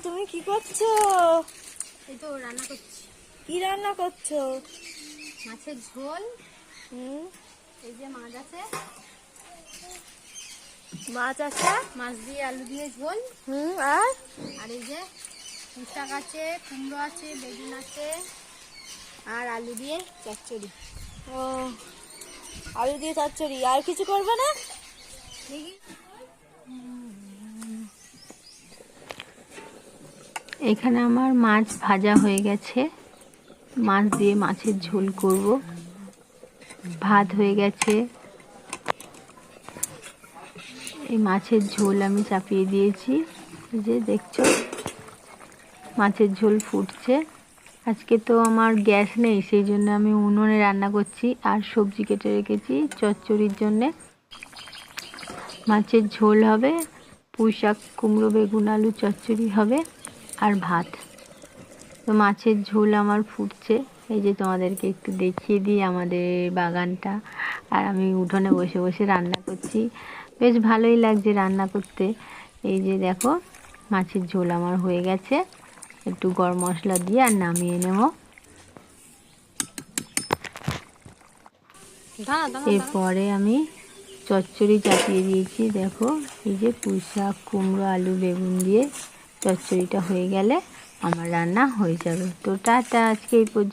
তুমি কি করছো? এই তো রান্না করছি। কি রান্না করছো? মাছের ঝোল। হুম, এই যে মাছ আছে, মাছ আছে। মাছ দিয়ে আলু দিয়ে ঝোল। আর আর এই যে পুঁই শাক আছে, কুমড়ো আছে, বেগুন আছে, আর আলু দিয়ে চচ্চড়ি। ও, আলু দিয়ে চচ্চড়ি। আর কিছু করবে না? দেখি এখানে আমার মাছ ভাজা হয়ে গেছে, মাছ দিয়ে মাছের ঝোল করব। ভাত হয়ে গেছে, এই মাছের ঝোল আমি চাপিয়ে দিয়েছি। এই যে দেখছো মাছের ঝোল ফুটছে। আজকে তো আমার গ্যাস নেই, সেই জন্য আমি উনুনে রান্না করছি। আর সবজি কেটে রেখেছি চচ্চড়ির জন্যে। মাছের ঝোল হবে, পুঁই শাক কুমড়ো বেগুন আলু চচ্চড়ি হবে, আর ভাত। তো মাছের ঝোল আমার ফুটছে। এই যে তোমাদেরকে একটু দেখিয়ে দিই আমাদের বাগানটা। আর আমি উঠোনে বসে বসে রান্না করছি, বেশ ভালোই লাগছে রান্না করতে। এই যে দেখো মাছের ঝোল আমার হয়ে গেছে, একটু গরম মশলা দিয়ে আর নামিয়ে নেব। এরপরে আমি চচ্চড়ি চাপিয়ে দিয়েছি। দেখো এই যে পুঁই শাক কুমড়ো আলু বেগুন দিয়ে চচ্চড়িটা হয়ে গেলে আমার রান্না হয়ে যাবে। তো টাটা, আজকে এই পর্যন্ত।